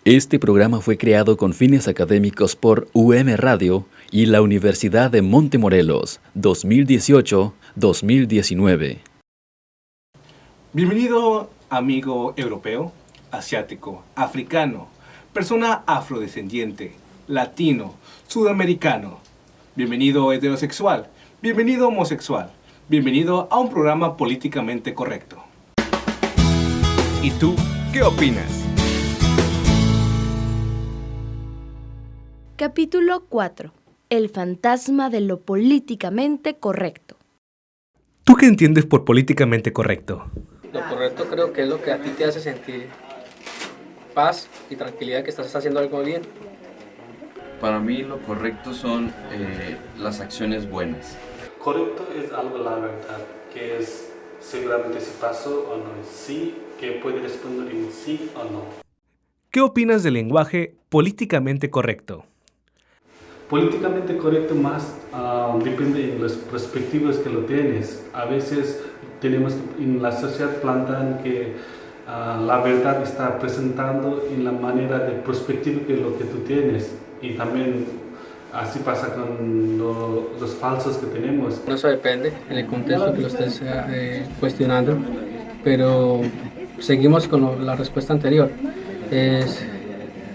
Este programa fue creado con fines académicos por UM Radio y la Universidad de Montemorelos, 2018-2019. Bienvenido, amigo europeo, asiático, africano, persona afrodescendiente, latino, sudamericano. Bienvenido heterosexual, bienvenido homosexual, bienvenido a un programa políticamente correcto. ¿Y tú qué opinas? Capítulo 4. El fantasma de lo políticamente correcto. ¿Tú qué entiendes por políticamente correcto? Lo correcto creo que es lo que a ti te hace sentir paz y tranquilidad que estás haciendo algo bien. Para mí lo correcto son las acciones buenas. Correcto es algo la verdad, que es seguramente si pasó o no es sí, que puede responder en sí o no. ¿Qué opinas del lenguaje políticamente correcto? Políticamente correcto más depende de las perspectivas que lo tienes. A veces tenemos en la sociedad plantean que la verdad está presentando en la manera de perspectiva que lo que tú tienes, y también así pasa con los falsos que tenemos. Eso depende en el contexto que lo estés cuestionando, pero seguimos con la respuesta anterior.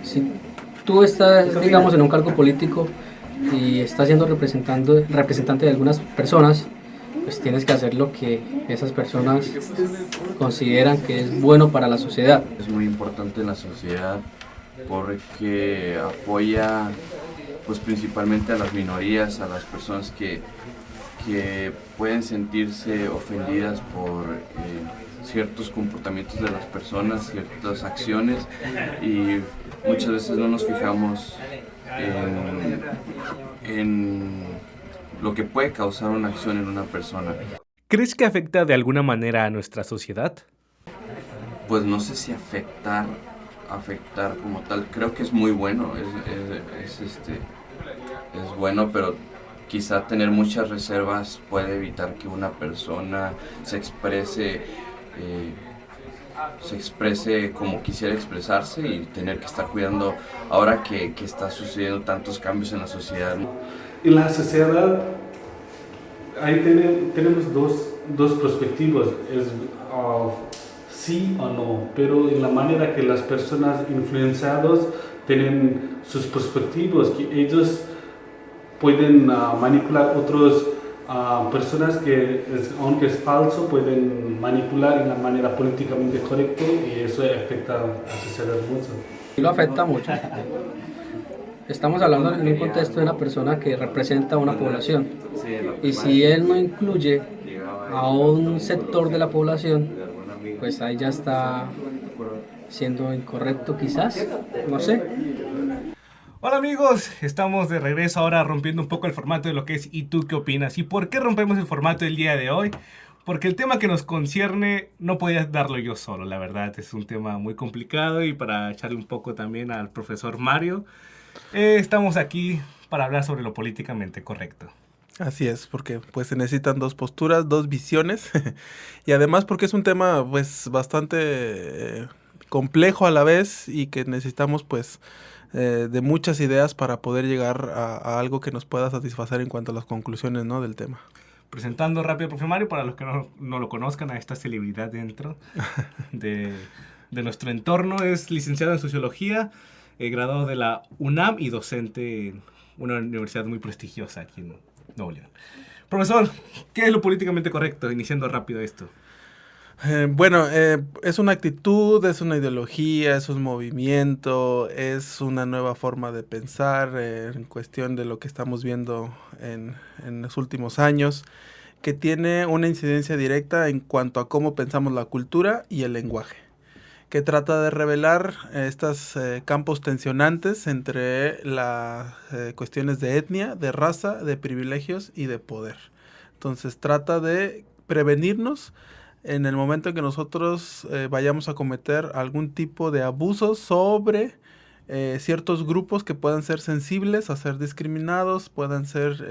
Si tú estás, digamos, en un cargo político y estás siendo representante de algunas personas, pues tienes que hacer lo que esas personas consideran que es bueno para la sociedad. Es muy importante en la sociedad porque apoya pues principalmente a las minorías, a las personas que pueden sentirse ofendidas por ciertos comportamientos de las personas, ciertas acciones, y muchas veces no nos fijamos en lo que puede causar una acción en una persona. ¿Crees que afecta de alguna manera a nuestra sociedad? Pues no sé si afectar como tal. Creo que es muy bueno, es bueno, pero quizá tener muchas reservas puede evitar que una persona se exprese como quisiera expresarse, y tener que estar cuidando ahora que está sucediendo tantos cambios en la sociedad. En la sociedad ahí tenemos dos perspectivas, es sí o no, pero en la manera que las personas influenciadas tienen sus perspectivas, que ellos pueden manipular otras personas que, aunque es falso, pueden manipular en la manera políticamente correcta, y eso afecta a la sociedad mucho. Y lo afecta mucho. Estamos hablando en un contexto de una persona que representa a una población, y si él no incluye a un sector de la población, pues ahí ya está siendo incorrecto quizás, no sé. Hola amigos, estamos de regreso ahora rompiendo un poco el formato de lo que es ¿Y tú qué opinas? ¿Y por qué rompemos el formato el día de hoy? Porque el tema que nos concierne no podía darlo yo solo, la verdad. Es un tema muy complicado, y para echarle un poco también al profesor Mario, estamos aquí para hablar sobre lo políticamente correcto. Así es, porque pues se necesitan dos posturas, dos visiones, y además porque es un tema pues bastante complejo a la vez, y que necesitamos pues de muchas ideas para poder llegar a algo que nos pueda satisfacer en cuanto a las conclusiones, ¿no?, del tema. Presentando rápido al profe Mario, para los que no lo conozcan, a esta celebridad dentro de nuestro entorno. Es licenciado en Sociología, graduado de la UNAM y docente en una universidad muy prestigiosa aquí en Nuevo León. Profesor, ¿qué es lo políticamente correcto? Iniciando rápido esto. Es una actitud, es una ideología, es un movimiento, es una nueva forma de pensar en cuestión de lo que estamos viendo en los últimos años, que tiene una incidencia directa en cuanto a cómo pensamos la cultura y el lenguaje, que trata de revelar estos campos tensionantes entre las cuestiones de etnia, de raza, de privilegios y de poder. Entonces trata de prevenirnos en el momento en que nosotros vayamos a cometer algún tipo de abuso sobre ciertos grupos que puedan ser sensibles a ser discriminados, puedan ser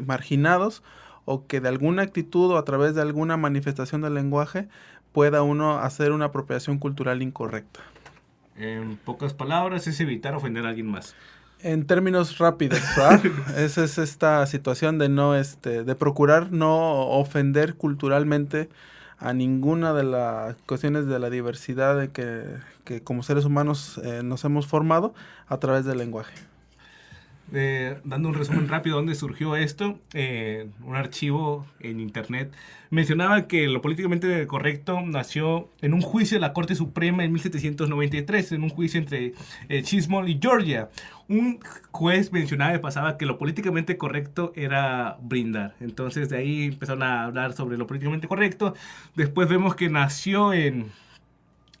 marginados, o que de alguna actitud o a través de alguna manifestación del lenguaje pueda uno hacer una apropiación cultural incorrecta. En pocas palabras, es evitar ofender a alguien más. En términos rápidos, ¿verdad? Esa es esta situación de no, de procurar no ofender culturalmente a ninguna de las cuestiones de la diversidad de que como seres humanos nos hemos formado a través del lenguaje. Dando un resumen rápido de dónde surgió esto, un archivo en internet mencionaba que lo políticamente correcto nació en un juicio de la Corte Suprema en 1793, en un juicio entre Chisholm y Georgia. Un juez mencionaba y pasaba que lo políticamente correcto era brindar. Entonces de ahí empezaron a hablar sobre lo políticamente correcto. Después vemos que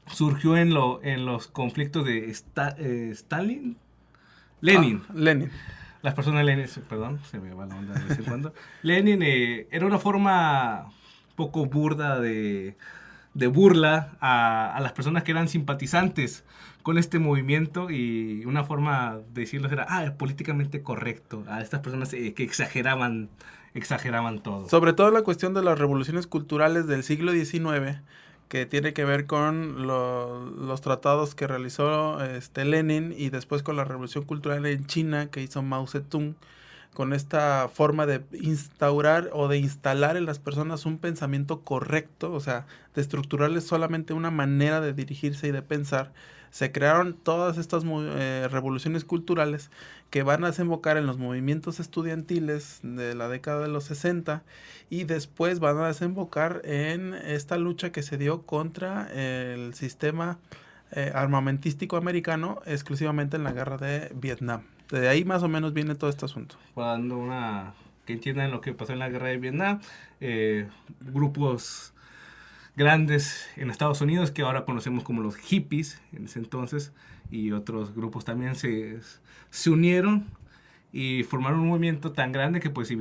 surgió en los conflictos de Stalin. Lenin. Lenin. Las personas Lenin, perdón, se me va la onda de vez en cuando. Lenin era una forma poco burda de burla a las personas que eran simpatizantes con este movimiento, y una forma de decirlo era políticamente correcto a estas personas que exageraban todo. Sobre todo la cuestión de las revoluciones culturales del siglo XIX, que tiene que ver con los tratados que realizó Lenin, y después con la revolución cultural en China que hizo Mao Zedong, con esta forma de instaurar o de instalar en las personas un pensamiento correcto, o sea, de estructurarles solamente una manera de dirigirse y de pensar. Se crearon todas estas revoluciones culturales que van a desembocar en los movimientos estudiantiles de la década de los 60, y después van a desembocar en esta lucha que se dio contra el sistema armamentístico americano, exclusivamente en la guerra de Vietnam. De ahí más o menos viene todo este asunto. Dando que entiendan lo que pasó en la guerra de Vietnam, grupos grandes en Estados Unidos que ahora conocemos como los hippies en ese entonces, y otros grupos también se unieron y formaron un movimiento tan grande que pues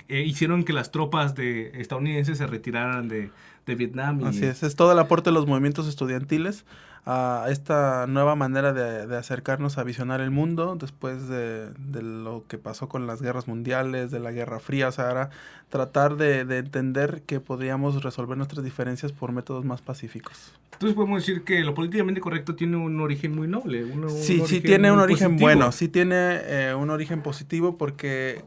hicieron que las tropas estadounidenses se retiraran de Vietnam. Así es todo el aporte de los movimientos estudiantiles a esta nueva manera de acercarnos a visionar el mundo después de lo que pasó con las guerras mundiales, de la Guerra Fría. O sea, ahora tratar de entender que podríamos resolver nuestras diferencias por métodos más pacíficos. Entonces podemos decir que lo políticamente correcto tiene un origen muy noble. Sí tiene un origen bueno, sí tiene un origen positivo, porque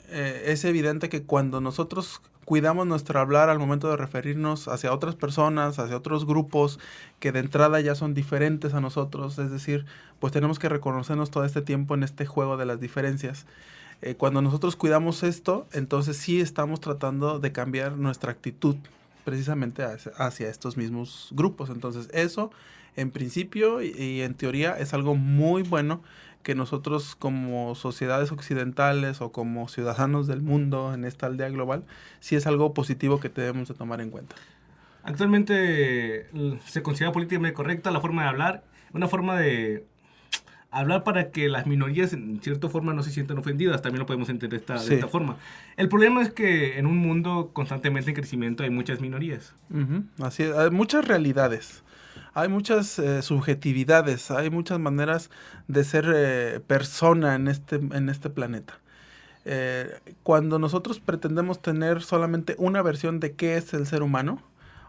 es evidente que cuando nosotros cuidamos nuestro hablar al momento de referirnos hacia otras personas, hacia otros grupos que de entrada ya son diferentes a nosotros, es decir, pues tenemos que reconocernos todo este tiempo en este juego de las diferencias. Cuando nosotros cuidamos esto, entonces sí estamos tratando de cambiar nuestra actitud precisamente hacia estos mismos grupos. Entonces eso, en principio y en teoría, es algo muy bueno que nosotros como sociedades occidentales o como ciudadanos del mundo en esta aldea global, sí es algo positivo que debemos de tomar en cuenta. Actualmente se considera políticamente correcta la forma de hablar, una forma de hablar para que las minorías en cierta forma no se sientan ofendidas. También lo podemos entender de esta forma. El problema es que en un mundo constantemente en crecimiento hay muchas minorías. Así es, hay muchas realidades. Hay muchas subjetividades, hay muchas maneras de ser persona en este planeta. Cuando nosotros pretendemos tener solamente una versión de qué es el ser humano,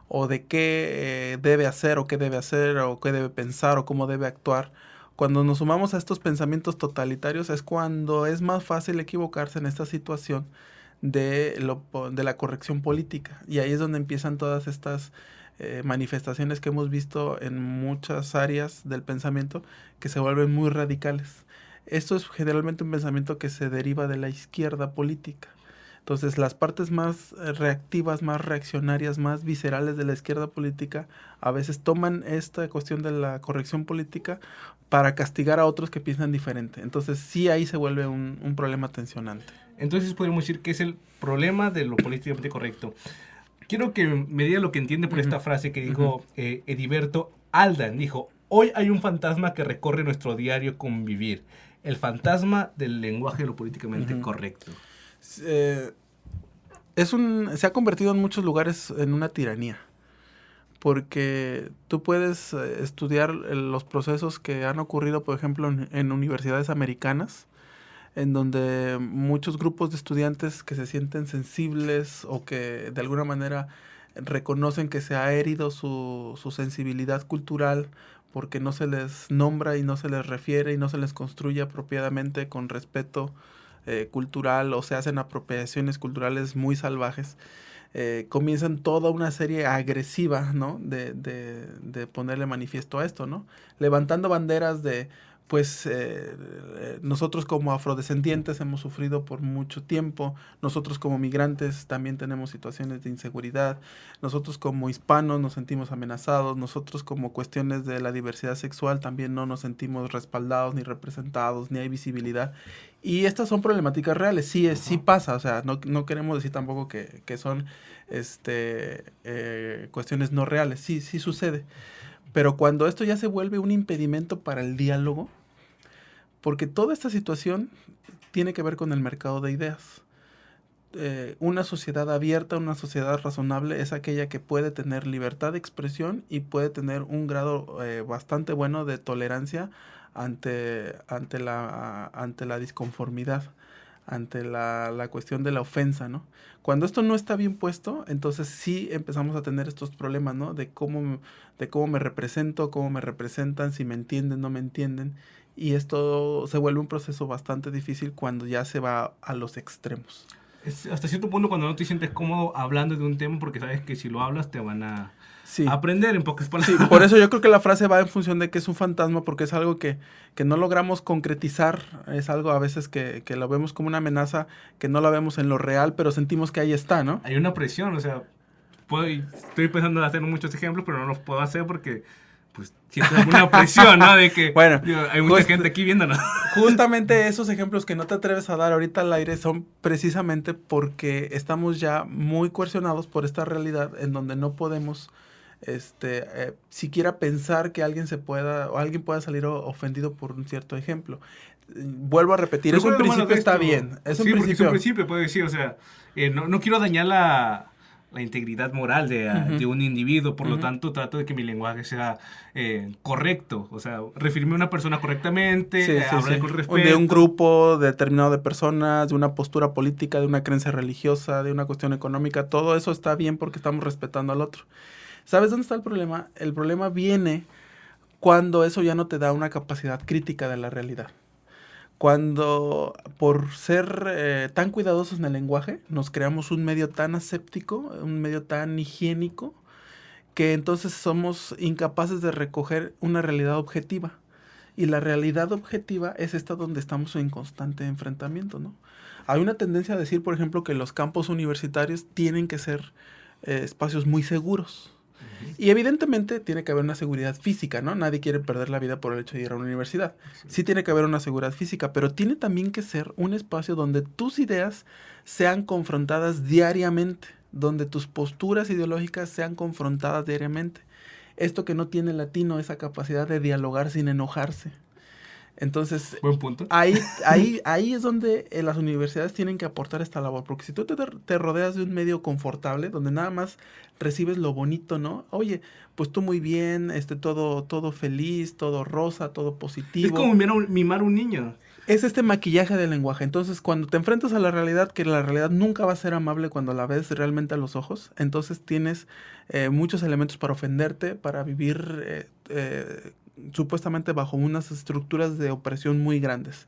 o de qué debe hacer, o qué debe pensar, o cómo debe actuar, cuando nos sumamos a estos pensamientos totalitarios es cuando es más fácil equivocarse en esta situación de la corrección política. Y ahí es donde empiezan todas estas manifestaciones que hemos visto en muchas áreas del pensamiento que se vuelven muy radicales. Esto es generalmente un pensamiento que se deriva de la izquierda política. Entonces, las partes más reactivas, más reaccionarias, más viscerales de la izquierda política a veces toman esta cuestión de la corrección política para castigar a otros que piensan diferente. Entonces, sí, ahí se vuelve un problema tensionante. Entonces, podemos decir que es el problema de lo políticamente correcto. Quiero que me diga lo que entiende por esta frase que dijo Heriberto Aldan. Dijo: hoy hay un fantasma que recorre nuestro diario convivir. El fantasma del lenguaje de lo políticamente correcto. Se ha convertido en muchos lugares en una tiranía. Porque tú puedes estudiar los procesos que han ocurrido, por ejemplo, en universidades americanas, en donde muchos grupos de estudiantes que se sienten sensibles o que de alguna manera reconocen que se ha herido su sensibilidad cultural porque no se les nombra y no se les refiere y no se les construye apropiadamente con respeto cultural, o se hacen apropiaciones culturales muy salvajes, comienzan toda una serie agresiva, ¿no? de ponerle manifiesto a esto, ¿no? Levantando banderas de, pues, nosotros como afrodescendientes hemos sufrido por mucho tiempo, nosotros como migrantes también tenemos situaciones de inseguridad, nosotros como hispanos nos sentimos amenazados, nosotros como cuestiones de la diversidad sexual también no nos sentimos respaldados ni representados, ni hay visibilidad. Y estas son problemáticas reales, sí pasa, o sea, no queremos decir tampoco que son cuestiones no reales, sí sucede. Pero cuando esto ya se vuelve un impedimento para el diálogo, porque toda esta situación tiene que ver con el mercado de ideas. Una sociedad abierta, una sociedad razonable es aquella que puede tener libertad de expresión y puede tener un grado bastante bueno de tolerancia ante la disconformidad, ante la cuestión de la ofensa, ¿no? Cuando esto no está bien puesto, entonces sí empezamos a tener estos problemas, ¿no? De cómo me represento, cómo me representan, si me entienden, no me entienden. Y esto se vuelve un proceso bastante difícil cuando ya se va a los extremos. Es hasta cierto punto cuando no te sientes cómodo hablando de un tema porque sabes que si lo hablas te van a aprender, en pocas palabras. Sí, por eso yo creo que la frase va en función de que es un fantasma, porque es algo que no logramos concretizar, es algo a veces que lo vemos como una amenaza, que no la vemos en lo real, pero sentimos que ahí está, ¿no? Hay una presión, o sea, estoy pensando en hacer muchos ejemplos, pero no los puedo hacer porque pues siento alguna presión, ¿no? De que bueno, hay mucha gente aquí viéndonos. Justamente esos ejemplos que no te atreves a dar ahorita al aire son precisamente porque estamos ya muy coercionados por esta realidad en donde no podemos siquiera pensar que alguien pueda salir ofendido por un cierto ejemplo. Vuelvo a repetir, pero es un principio, está bien. Es un principio, puedo decir, o sea, no quiero dañar la integridad moral de un individuo, por lo tanto trato de que mi lenguaje sea correcto, o sea, referirme a una persona correctamente, hablar con respeto. De un grupo determinado de personas, de una postura política, de una creencia religiosa, de una cuestión económica, todo eso está bien porque estamos respetando al otro. ¿Sabes dónde está el problema? El problema viene cuando eso ya no te da una capacidad crítica de la realidad. Cuando por ser tan cuidadosos en el lenguaje, nos creamos un medio tan aséptico, un medio tan higiénico, que entonces somos incapaces de recoger una realidad objetiva. Y la realidad objetiva es esta donde estamos en constante enfrentamiento, ¿no? Hay una tendencia a decir, por ejemplo, que los campos universitarios tienen que ser espacios muy seguros. Y evidentemente tiene que haber una seguridad física, ¿no? Nadie quiere perder la vida por el hecho de ir a una universidad. Sí tiene que haber una seguridad física, pero tiene también que ser un espacio donde tus ideas sean confrontadas diariamente, donde tus posturas ideológicas sean confrontadas diariamente. Esto que no tiene el latino, esa capacidad de dialogar sin enojarse. Entonces, buen punto. Ahí es donde las universidades tienen que aportar esta labor, porque si tú te rodeas de un medio confortable, donde nada más recibes lo bonito, ¿no? Oye, pues tú muy bien, todo feliz, todo rosa, todo positivo. Es como mimar a un niño. Es este maquillaje del lenguaje. Entonces, cuando te enfrentas a la realidad, que la realidad nunca va a ser amable cuando la ves realmente a los ojos, entonces tienes muchos elementos para ofenderte, para vivir supuestamente bajo unas estructuras de opresión muy grandes.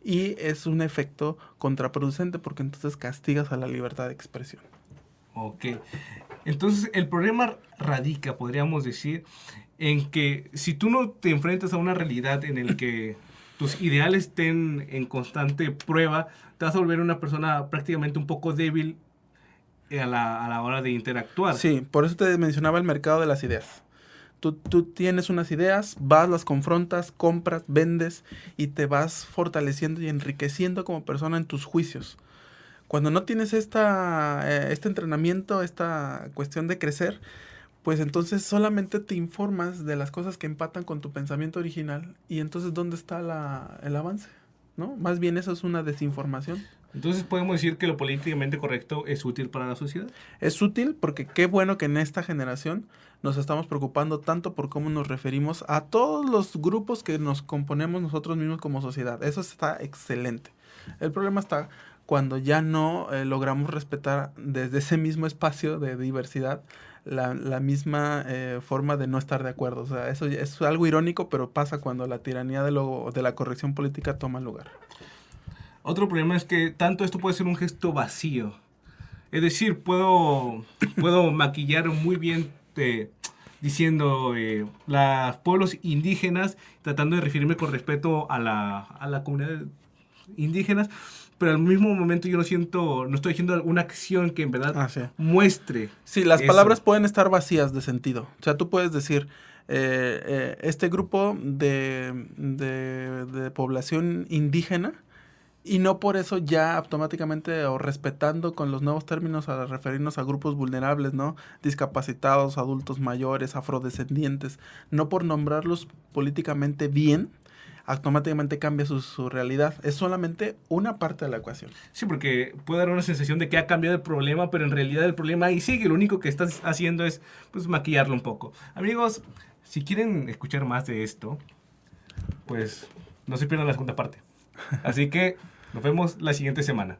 Y es un efecto contraproducente porque entonces castigas a la libertad de expresión. Ok. Entonces, el problema radica, podríamos decir, en que si tú no te enfrentas a una realidad en la que tus ideales estén en constante prueba, te vas a volver una persona prácticamente un poco débil a la hora de interactuar. Sí, por eso te mencionaba el mercado de las ideas. Tú tienes unas ideas, vas, las confrontas, compras, vendes y te vas fortaleciendo y enriqueciendo como persona en tus juicios. Cuando no tienes este entrenamiento, esta cuestión de crecer, pues entonces solamente te informas de las cosas que empatan con tu pensamiento original y entonces ¿dónde está el avance? ¿No? Más bien eso es una desinformación. Entonces podemos decir que lo políticamente correcto es útil para la sociedad. Es útil porque qué bueno que en esta generación nos estamos preocupando tanto por cómo nos referimos a todos los grupos que nos componemos nosotros mismos como sociedad. Eso está excelente. El problema está cuando ya no logramos respetar desde ese mismo espacio de diversidad la misma forma de no estar de acuerdo. O sea, eso es algo irónico, pero pasa cuando la tiranía de la corrección política toma lugar. Otro problema es que tanto esto puede ser un gesto vacío. Es decir, puedo maquillar muy bien diciendo los pueblos indígenas, tratando de referirme con respeto a la comunidad indígenas, pero al mismo momento yo no estoy haciendo alguna acción que en verdad muestre. Sí, las eso. palabras pueden estar vacías de sentido. O sea, tú puedes decir, este grupo de población indígena, y no por eso ya automáticamente o respetando con los nuevos términos a referirnos a grupos vulnerables, ¿no? Discapacitados, adultos mayores, afrodescendientes. No por nombrarlos políticamente bien, automáticamente cambia su realidad. Es solamente una parte de la ecuación. Sí, porque puede dar una sensación de que ha cambiado el problema, pero en realidad el problema ahí sigue. Lo único que estás haciendo es pues maquillarlo un poco. Amigos, si quieren escuchar más de esto, pues no se pierdan la segunda parte. Así que nos vemos la siguiente semana.